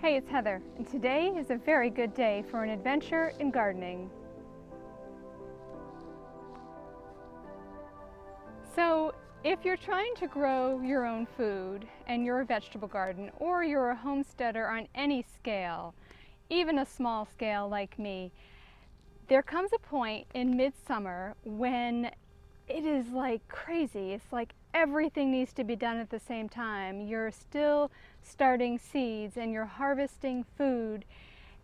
Hey, it's Heather, and today is a very good day for an adventure in gardening. So, if you're trying to grow your own food and you're a vegetable garden, or you're a homesteader on any scale, even a small scale like me, there comes a point in midsummer when it is like crazy. It's like everything needs to be done at the same time. You're still starting seeds and you're harvesting food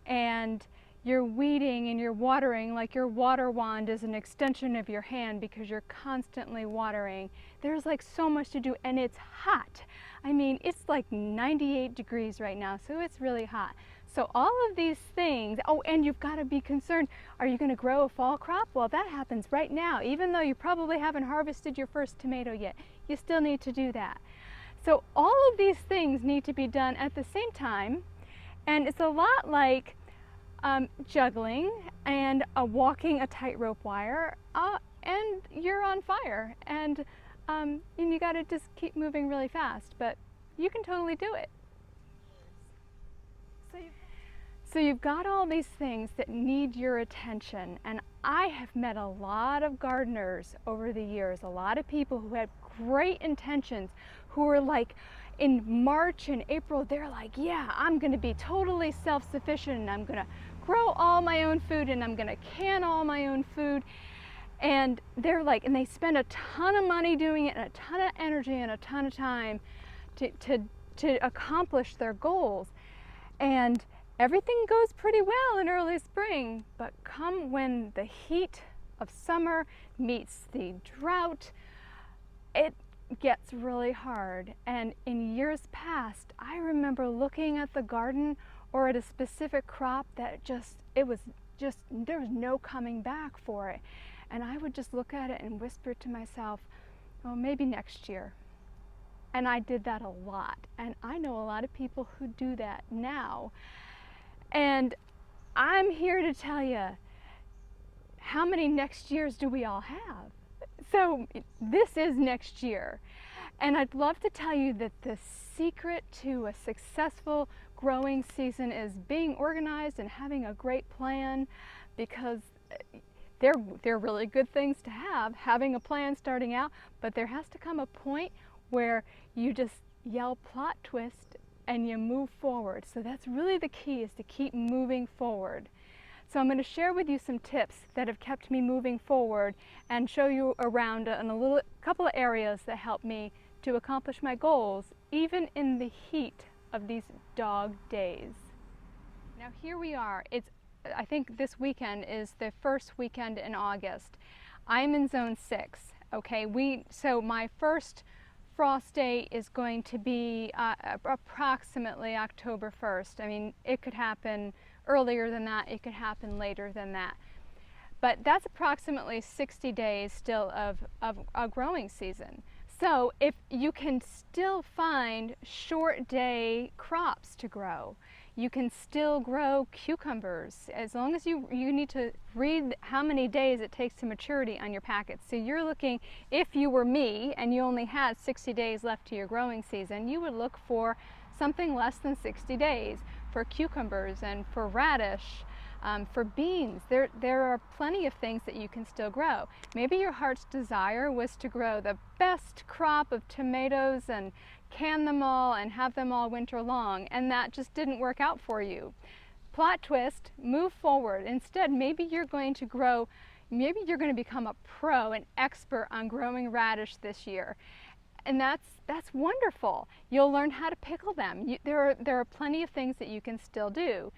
and you're weeding and you're watering, like your water wand is an extension of your hand because you're constantly watering. There's like so much to do, and it's hot. I mean, it's like 98 degrees right now, so it's really hot. So all of these things, oh, and you've got to be concerned, are you going to grow a fall crop? Well, that happens right now. Even though you probably haven't harvested your first tomato yet, you still need to do that. So all of these things need to be done at the same time, and it's a lot like juggling and walking a tightrope wire, and you're on fire, and you got to just keep moving really fast, but you can totally do it. So you've got all these things that need your attention, and I have met a lot of gardeners over the years, a lot of people who had great intentions, who were like, in March and April, they're like, yeah, I'm going to be totally self-sufficient, and I'm going to grow all my own food, and I'm going to can all my own food. And they're like, and they spend a ton of money doing it, and a ton of energy and a ton of time to accomplish their goals. And everything goes pretty well in early spring, but come when the heat of summer meets the drought, it gets really hard. And in years past, I remember looking at the garden or at a specific crop that there was no coming back for it. And I would just look at it and whisper to myself, oh, maybe next year. And I did that a lot. And I know a lot of people who do that now. And I'm here to tell you, how many next years do we all have? So this is next year. And I'd love to tell you that the secret to a successful growing season is being organized and having a great plan, because they're really good things to have, having a plan starting out, but there has to come a point where you just yell plot twist and you move forward. So that's really the key, is to keep moving forward. So I'm going to share with you some tips that have kept me moving forward and show you around in a couple of areas that help me to accomplish my goals, even in the heat of these dog days. Now here we are. I think this weekend is the first weekend in August. I'm in zone 6. Okay, so my first frost day is going to be approximately October 1st. I mean, it could happen earlier than that, it could happen later than that. But that's approximately 60 days still of a growing season. So if you can still find short day crops to grow, you can still grow cucumbers, as long as you need to read how many days it takes to maturity on your packets. So you're looking, if you were me and you only had 60 days left to your growing season, you would look for something less than 60 days for cucumbers and for radish. For beans, there are plenty of things that you can still grow. Maybe your heart's desire was to grow the best crop of tomatoes and can them all and have them all winter long, and that just didn't work out for you. Plot twist, move forward. Instead, maybe you're going to become a pro, an expert on growing radish this year. And that's wonderful. You'll learn how to pickle them. There are plenty of things that you can still do.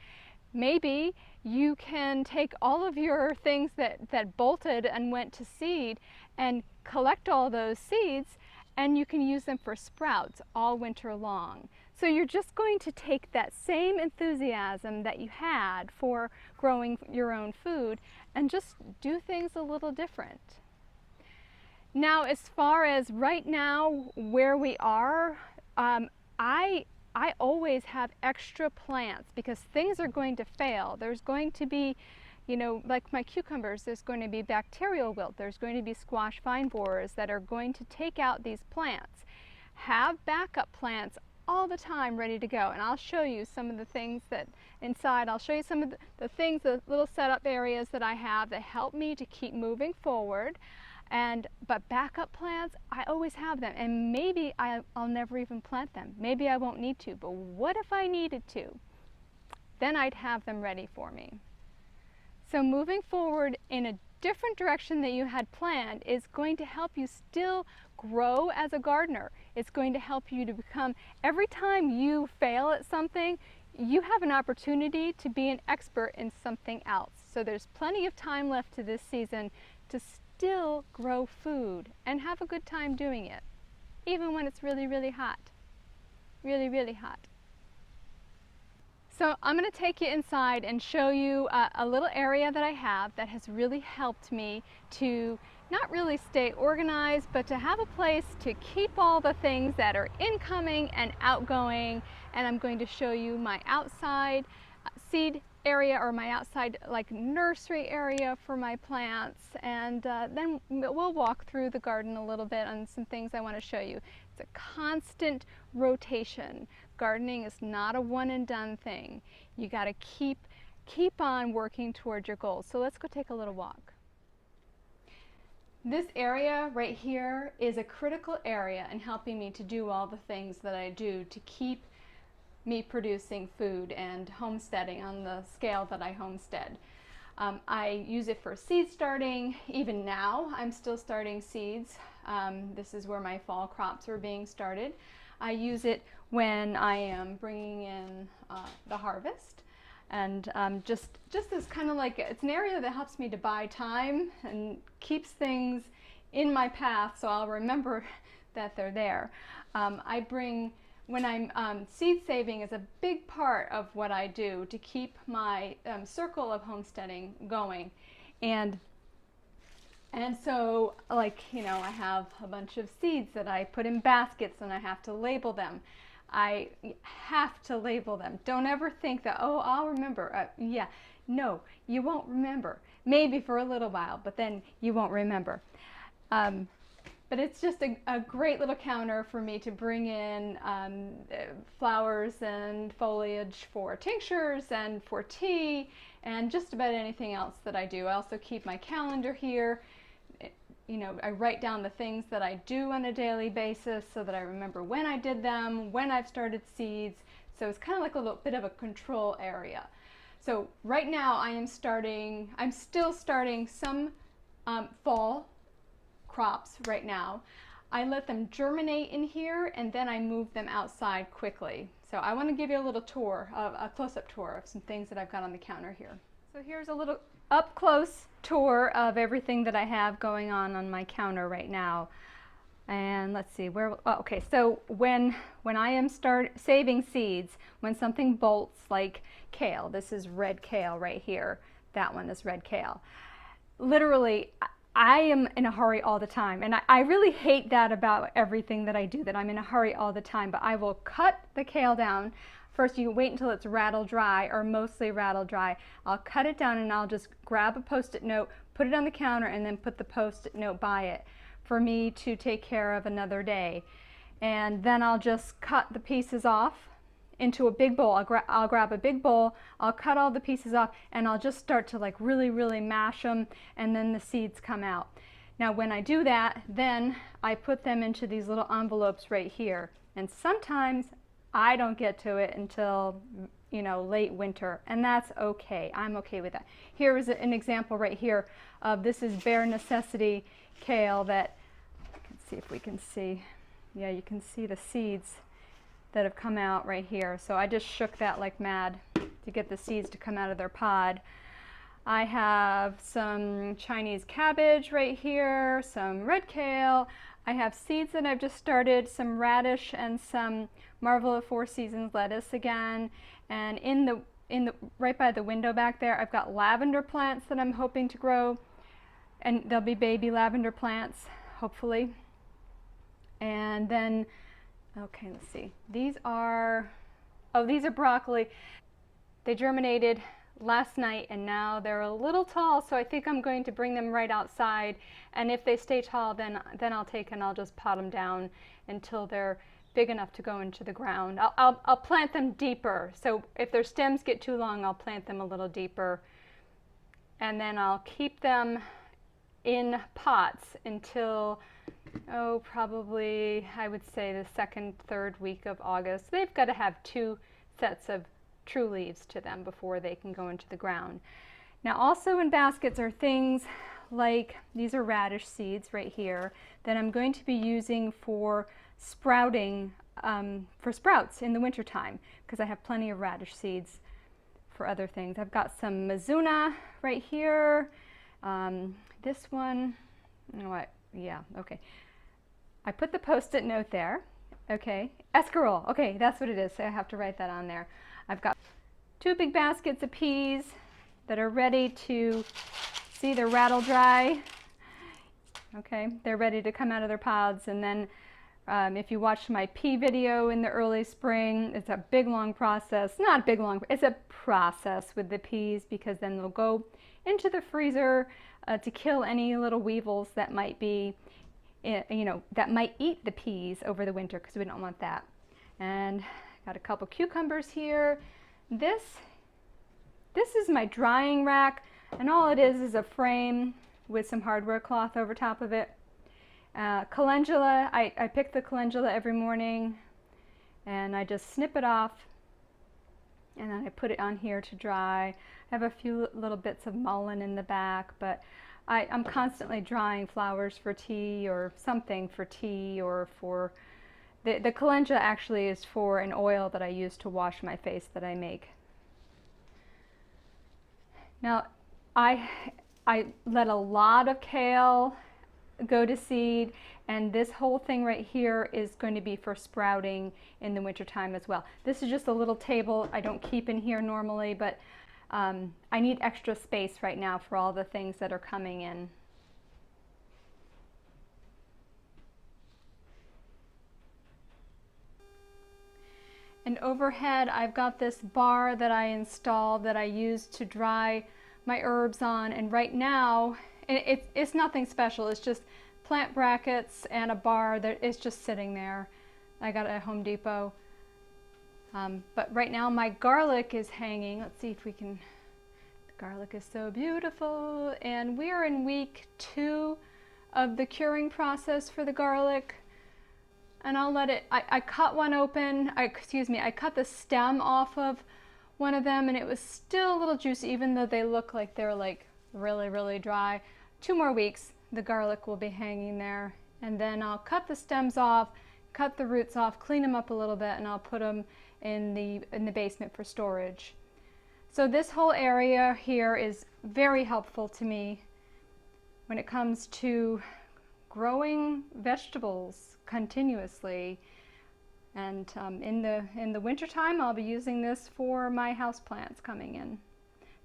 Maybe you can take all of your things that bolted and went to seed and collect all those seeds, and you can use them for sprouts all winter long. So you're just going to take that same enthusiasm that you had for growing your own food and just do things a little different. Now, as far as right now where we are, I always have extra plants because things are going to fail. There's going to be, like my cucumbers, there's going to be bacterial wilt. There's going to be squash vine borers that are going to take out these plants. Have backup plants all the time ready to go. And I'll show you some of the things that inside, I'll show you some of the things, the little setup areas that I have that help me to keep moving forward. But backup plants, I always have them, and maybe I'll never even plant them. Maybe I won't need to, but what if I needed to? Then I'd have them ready for me. So moving forward in a different direction that you had planned is going to help you still grow as a gardener. It's going to help you to become, every time you fail at something, you have an opportunity to be an expert in something else. So there's plenty of time left to this season to still grow food and have a good time doing it, even when it's really, really hot. Really, really hot. So I'm going to take you inside and show you a little area that I have that has really helped me to not really stay organized, but to have a place to keep all the things that are incoming and outgoing. And I'm going to show you my outside seed area, or my outside like nursery area for my plants, and then we'll walk through the garden a little bit on some things I want to show you. It's a constant rotation. Gardening is not a one and done thing. You got to keep on working toward your goals. So let's go take a little walk. This area right here is a critical area in helping me to do all the things that I do to keep me producing food and homesteading on the scale that I homestead. I use it for seed starting. Even now, I'm still starting seeds. This is where my fall crops are being started. I use it when I am bringing in the harvest. And just as kind of like, it's an area that helps me to buy time and keeps things in my path so I'll remember that they're there. When I'm seed saving is a big part of what I do to keep my circle of homesteading going. And so, like, you know, I have a bunch of seeds that I put in baskets and I have to label them. I have to label them. Don't ever think that, oh, I'll remember. Yeah, no, you won't remember. Maybe for a little while, but then you won't remember. But it's just a great little counter for me to bring in flowers and foliage for tinctures and for tea and just about anything else that I do. I also keep my calendar here. You know, I write down the things that I do on a daily basis so that I remember when I did them, when I've started seeds. So it's kind of like a little bit of a control area. So right now I'm still starting some fall crops right now. I let them germinate in here and then I move them outside quickly. So I want to give you a little tour, a close-up tour of some things that I've got on the counter here. So here's a little up-close tour of everything that I have going on my counter right now. And let's see, okay, so when I am saving seeds, when something bolts like kale, this is red kale right here, that one is red kale. Literally, I am in a hurry all the time, and I really hate that about everything that I do, that I'm in a hurry all the time, but I will cut the kale down. First, you wait until it's rattle dry, or mostly rattle dry. I'll cut it down and I'll just grab a Post-it note, put it on the counter, and then put the Post-it note by it for me to take care of another day. And then I'll just cut the pieces off into a big bowl. I'll grab a big bowl, I'll cut all the pieces off, and I'll just start to like really, really mash them, and then the seeds come out. Now when I do that, then I put them into these little envelopes right here. And sometimes I don't get to it until, you know, late winter, and that's okay. I'm okay with that. Here is an example right here of, this is bare necessity kale that, let's see if we can see. Yeah, you can see the seeds that have come out right here. So I just shook that like mad to get the seeds to come out of their pod. I have some Chinese cabbage right here, some red kale. I have seeds that I've just started, some radish and some Marvel of Four Seasons lettuce again. And in the right by the window back there, I've got lavender plants that I'm hoping to grow, and they'll be baby lavender plants, hopefully. And then, okay, let's see. These are broccoli. They germinated last night and now they're a little tall, so I think I'm going to bring them right outside, and if they stay tall, then I'll take and I'll just pot them down until they're big enough to go into the ground. I'll plant them deeper. So if their stems get too long, I'll plant them a little deeper. And then I'll keep them in pots until, oh, probably, I would say the second, third week of August. They've got to have 2 sets of true leaves to them before they can go into the ground. Now also in baskets are things like, these are radish seeds right here that I'm going to be using for sprouting, for sprouts in the wintertime, because I have plenty of radish seeds for other things. I've got some mizuna right here. This one, you know what? Yeah, okay. I put the Post-it note there. Okay, escarole. Okay, that's what it is. So I have to write that on there. I've got 2 big baskets of peas that are ready to, see, they're rattle dry. Okay, they're ready to come out of their pods. And then if you watched my pea video in the early spring, it's a big long process. Not big long, it's a process with the peas, because then they'll go into the freezer to kill any little weevils that might be, you know, that might eat the peas over the winter, because we don't want that. And got a couple cucumbers here. This is my drying rack, and all it is a frame with some hardware cloth over top of it. Calendula, I pick the calendula every morning and I just snip it off, and then I put it on here to dry. I have a few little bits of mullein in the back, but I'm constantly drying flowers for tea or something for tea, or for the calendula actually is for an oil that I use to wash my face that I make. Now I let a lot of kale go to seed, and this whole thing right here is going to be for sprouting in the wintertime as well. This is just a little table I don't keep in here normally, but I need extra space right now for all the things that are coming in. And overhead I've got this bar that I installed that I use to dry my herbs on, and right now it's nothing special. It's just plant brackets and a bar that is just sitting there. I got it at Home Depot. But right now my garlic is hanging. Let's see if we can, the garlic is so beautiful. And we are in week 2 of the curing process for the garlic. And I'll let it, I cut one open, I cut the stem off of one of them, and it was still a little juicy, even though they look like they're like really, really dry. 2 more weeks, the garlic will be hanging there. And then I'll cut the stems off, cut the roots off, clean them up a little bit, and I'll put them in the basement for storage. So this whole area here is very helpful to me when it comes to growing vegetables continuously. And in the wintertime, I'll be using this for my houseplants coming in.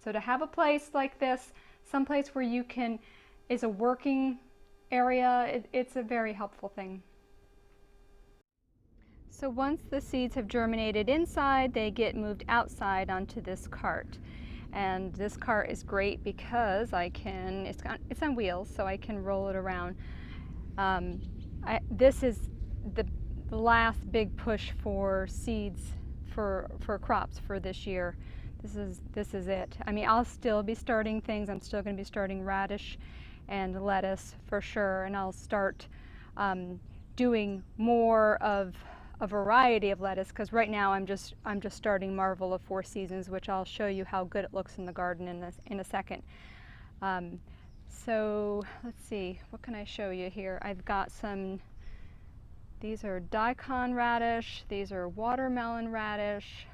So to have a place like this, someplace where you can, is a working area, it's a very helpful thing. So once the seeds have germinated inside, they get moved outside onto this cart. And this cart is great because I can, it's on wheels, so I can roll it around. This is the last big push for seeds for crops for this year. This is it. I mean, I'll still be starting things. I'm still going to be starting radish and lettuce for sure, and I'll start doing more of a variety of lettuce, because right now I'm just starting Marvel of 4 Seasons, which I'll show you how good it looks in the garden in a second. So let's see, what can I show you here? I've got some, these are daikon radish, these are watermelon radish.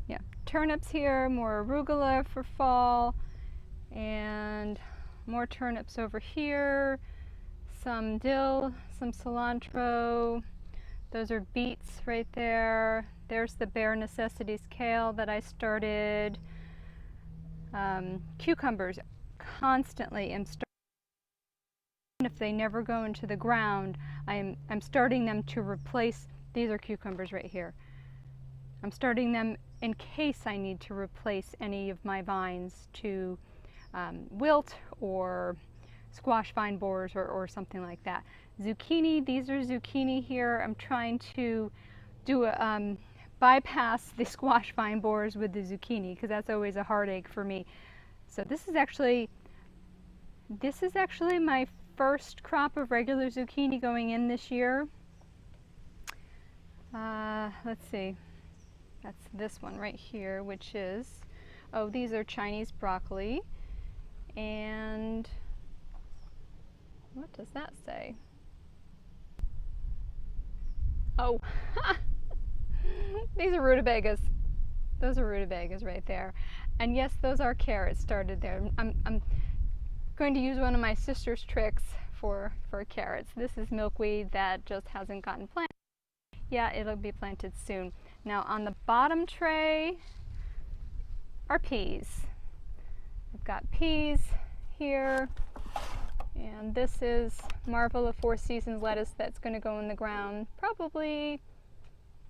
Yeah, turnips here, more arugula for fall, and more turnips over here, some dill, some cilantro. Those are beets right there. There's the Bare Necessities kale that I started. Cucumbers, constantly am starting. If they never go into the ground, I'm starting them to replace, these are cucumbers right here. I'm starting them in case I need to replace any of my vines to wilt or squash vine borers or something like that. zucchini. These are zucchini here. I'm trying to do a bypass the squash vine borers with the zucchini because that's always a heartache for me. So this is actually my first crop of regular zucchini going in this year. Let's see. That's this one right here, which is, oh, these are Chinese broccoli. And what does that say? Oh, these are rutabagas. Those are rutabagas right there. And yes, those are carrots started there. I'm going to use one of my sister's tricks for carrots. This is milkweed that just hasn't gotten planted. Yeah, it'll be planted soon. Now on the bottom tray are peas. I've got peas here, and this is Marvel of Four Seasons lettuce that's going to go in the ground probably,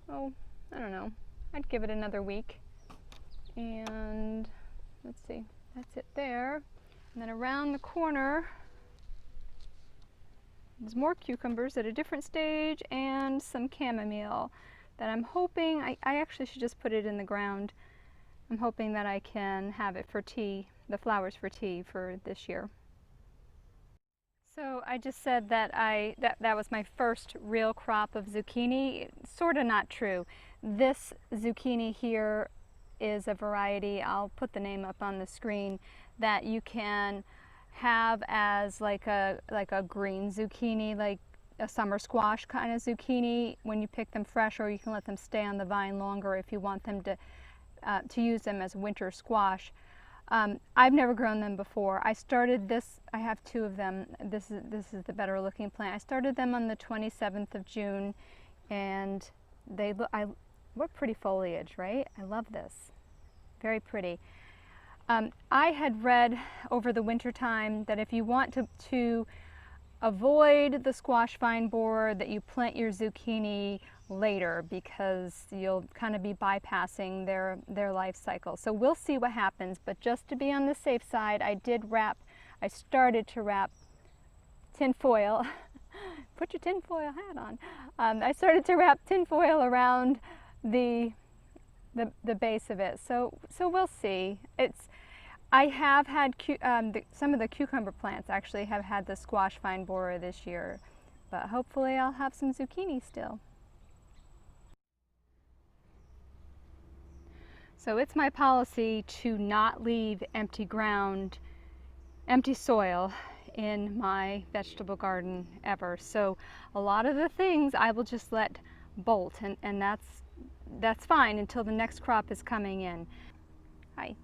oh, I don't know, I'd give it another week. And let's see, that's it there. And then around the corner there's more cucumbers at a different stage and some chamomile that I'm hoping, I actually should just put it in the ground. I'm hoping that I can have it for tea, the flowers for tea for this year. So I just said that that was my first real crop of zucchini. Sort of not true. This zucchini here is a variety, I'll put the name up on the screen, that you can have as like a green zucchini, like a summer squash kind of zucchini when you pick them fresh, or you can let them stay on the vine longer if you want them to use them as winter squash. I've never grown them before. I started this, I have two of them. This is the better looking plant. I started them on the 27th of June, and they look, what pretty foliage, right? I love this. Very pretty. I had read over the winter time that if you want to avoid the squash vine borer, that you plant your zucchini later because you'll kind of be bypassing their life cycle. So we'll see what happens, but just to be on the safe side, I started to wrap tin foil. Put your tin foil hat on. I started to wrap tin foil around the base of it. So we'll see. I have had some of the cucumber plants actually have had the squash vine borer this year, but hopefully I'll have some zucchini still. So it's my policy to not leave empty ground, empty soil in my vegetable garden ever. So a lot of the things I will just let bolt, and that's fine until the next crop is coming in. Hi.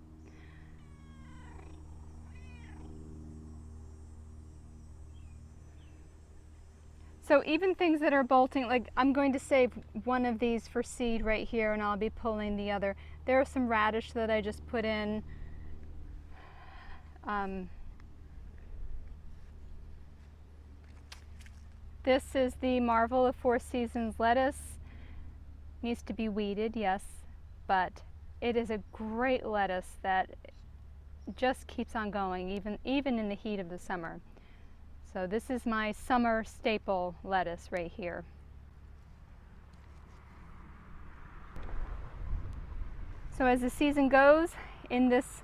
So even things that are bolting, like I'm going to save one of these for seed right here, and I'll be pulling the other. There are some radish that I just put in. This is the Marvel of Four Seasons lettuce. Needs to be weeded, yes, but it is a great lettuce that just keeps on going, even in the heat of the summer. So this is my summer staple lettuce right here. So as the season goes, in this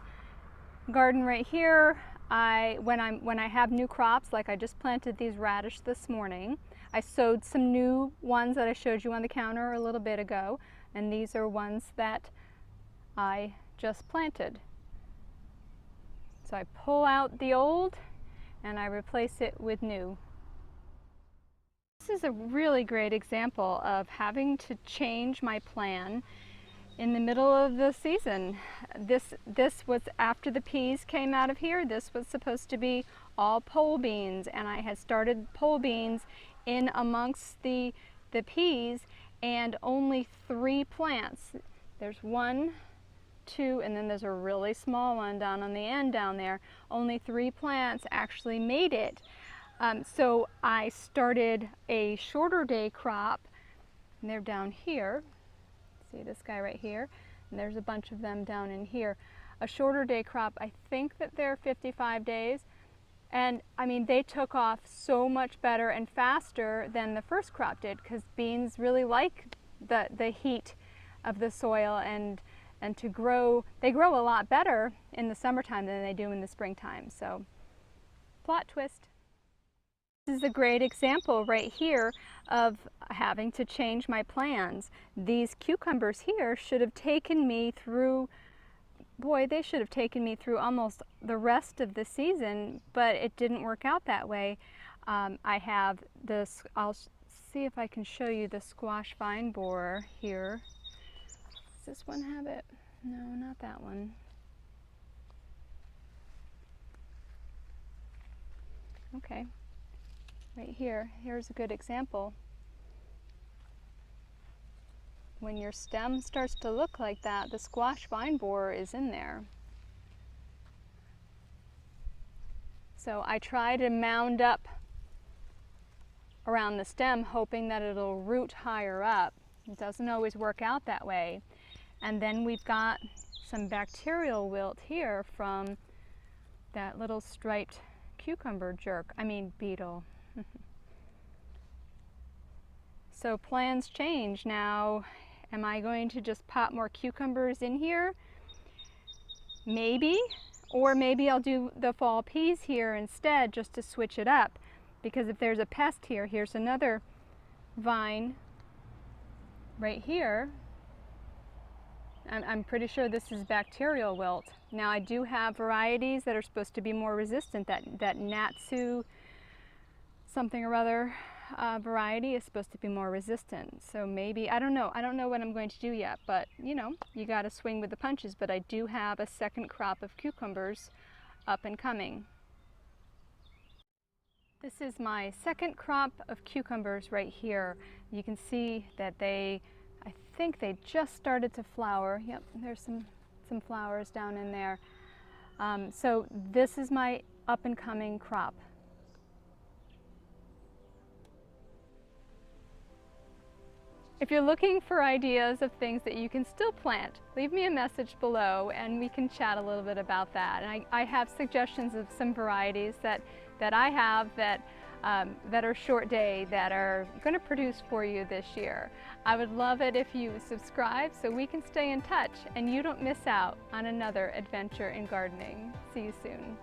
garden right here, when I have new crops, like I just planted these radish this morning, I sowed some new ones that I showed you on the counter a little bit ago, and these are ones that I just planted. So I pull out the old and I replace it with new. This is a really great example of having to change my plan in the middle of the season. This was after the peas came out of here. This was supposed to be all pole beans, and I had started pole beans in amongst the peas, and only 3 plants. There's 1, 2, and then there's a really small one down on the end down there. Only 3 plants actually made it. So I started a shorter day crop, and they're down here. See this guy right here? And there's a bunch of them down in here. A shorter day crop, I think that they're 55 days. And I mean, they took off so much better and faster than the first crop did, because beans really like the heat of the soil, and to grow, they grow a lot better in the summertime than they do in the springtime. So, plot twist. This is a great example right here of having to change my plans. These cucumbers here should have taken me through, boy, they should have taken me through almost the rest of the season, but it didn't work out that way. I have this, I'll see if I can show you the squash vine borer here. Does this one have it? No, not that one. Okay, right here, here's a good example. When your stem starts to look like that, the squash vine borer is in there. So I try to mound up around the stem, hoping that it'll root higher up. It doesn't always work out that way. And then we've got some bacterial wilt here from that little striped cucumber beetle. So plans change now. Am I going to just pop more cucumbers in here? Maybe. Or maybe I'll do the fall peas here instead, just to switch it up. Because if there's a pest here, here's another vine right here. I'm pretty sure this is bacterial wilt. Now I do have varieties that are supposed to be more resistant. That Natsu something or other variety is supposed to be more resistant. So maybe, I don't know what I'm going to do yet, but you know, you got to swing with the punches. But I do have a second crop of cucumbers up and coming. This is my second crop of cucumbers right here. You can see that I think they just started to flower. Yep, there's some flowers down in there. So this is my up and coming crop. If you're looking for ideas of things that you can still plant, leave me a message below and we can chat a little bit about that. And I have suggestions of some varieties that I have that are short day, that are going to produce for you this year. I would love it if you subscribe so we can stay in touch and you don't miss out on another adventure in gardening. See you soon.